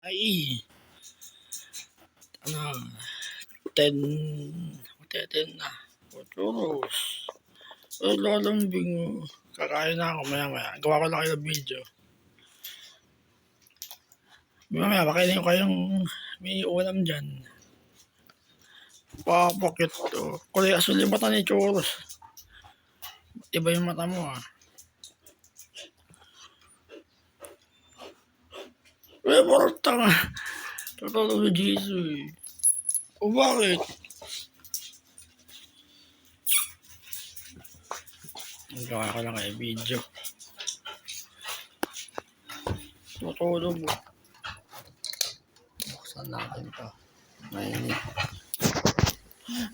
Ay, ano, 10, 10 na. Churros. Lalambing. Kakain na ako maya. Gawa ko lang kayo ng video. Mamaya, makainin ko kayong may ulam dyan. Papakit to. Kulay asul yung mata ni Churros. Iba yung mata mo parang tanga. Totoo na Jesus O bakit? Gawa ko lang kayo video. Tutulog mo. Buksan natin ito. Mainit.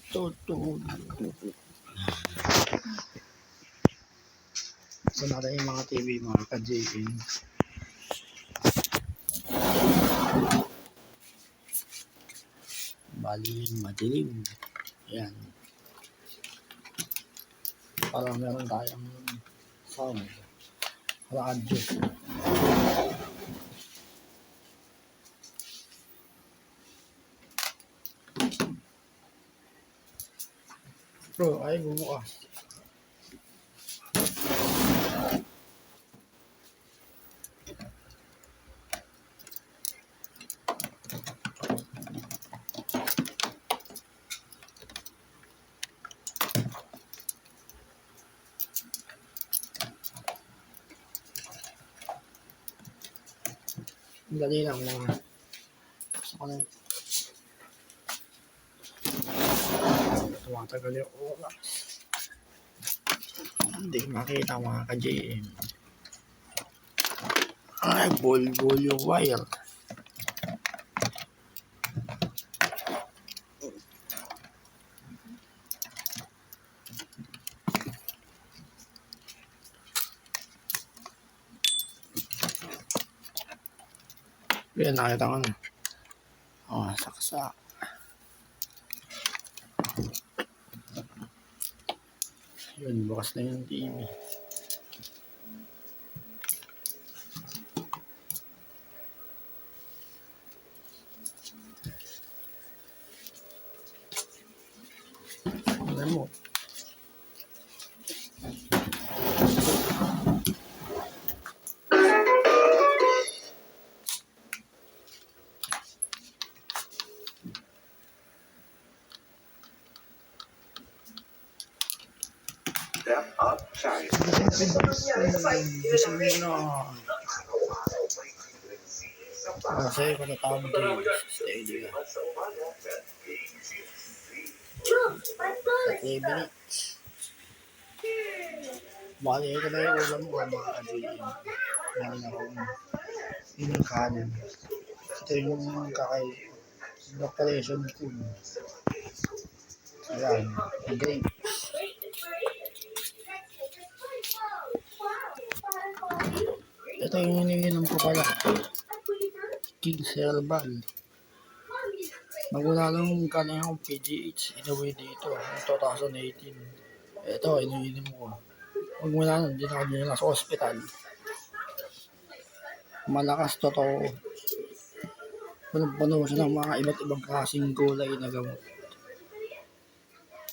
Tutulog. Buksan natin yung mga TV, mga ka-JN. Bali, madilim. Ayan. Parang meron tayong sound. Radyo. Bro, ay bumukas. Dali lang mga. Gusto ko na yun. Tumatagal yung oras. Hindi makita mga ka-JM. Ay, bol-bol yung wire. Yan, nakita ko na. Saksak. Yun, bukas na yung TV. Alam mo. Step up, shine. Sa'yo ko natawag din. Steady ka. 3 minutes. Bali, ito na yung ulam ko mga ka-JM. Meron akong yung kanin. Ito yung preparation food. Ayan, grapes. Ito yung iniinom ko pala. King's Herbal. Magmula nung kanina akong PGH, inuwi dito, noong 2018. Ito, iniinom ko. Magmula nun, hindi na ako dinala sa ospital. Malakas, totoo. Puno siya ng mga iba't ibang klaseng gulay na gamot.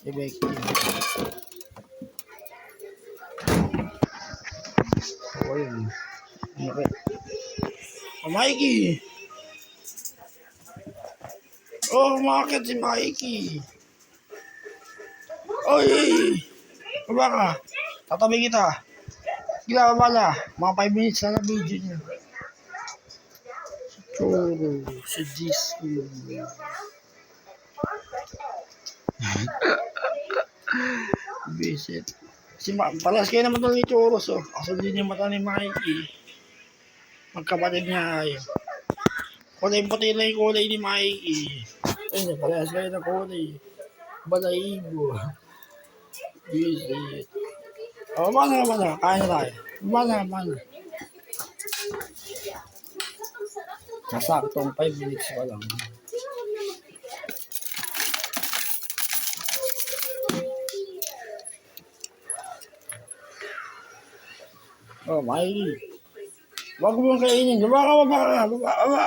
Effective. Oo yun. Okay. Mikey! Umakit si Mikey! Oy! Baba ka! Tatabi kita! Gila na! Mga 5 minutes na video niya. Si Jisoo. Visit. Palas kayo naman ito ni Churros Kaso din yung mata ni Mikey. Magkapatid niya ay. Kulay-puti na yung kulay ni Mikey. Ayun, palas kayo ng kulay. Balahibo. Visit. Mana. Kain na tayo. Mana. Sasaktong 5 minutes pa lang. Mikey. Wag mo kainin. Baba ka.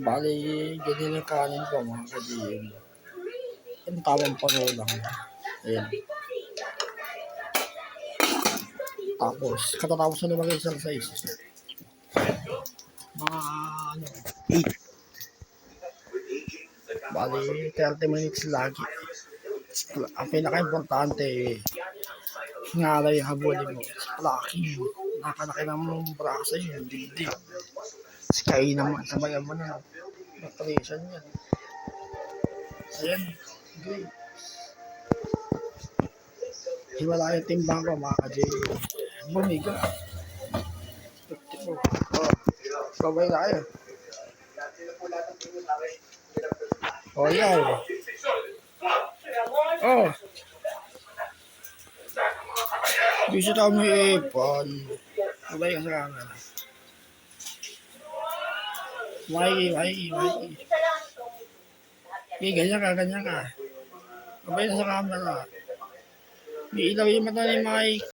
Bali, ganyan yung kanin ko mga ka-GM. Yung tawang pano lang. Ayan. Tapos, katatapos na naman yung exercise. Mga ano, 8. Bali, 30 minutes lagi. Ang pinaka-importante, nga lang yung habulin mo. Laki. Nakalaki ng braso yun. Hindi. Sky naman. Sabayan mo na. Nutrition yan. Ayan. Great. Hiwala yung timbang ko mga ka-J. Bumiga. 54. Oh. Sabay na kayo. Oh, yaw. Oh. Bisa tao mo ipon. Sabay ka sa camera. Mikey. Okay, ganyan ka. Sabay na sa camera. May ilaw yung mata ni Mike.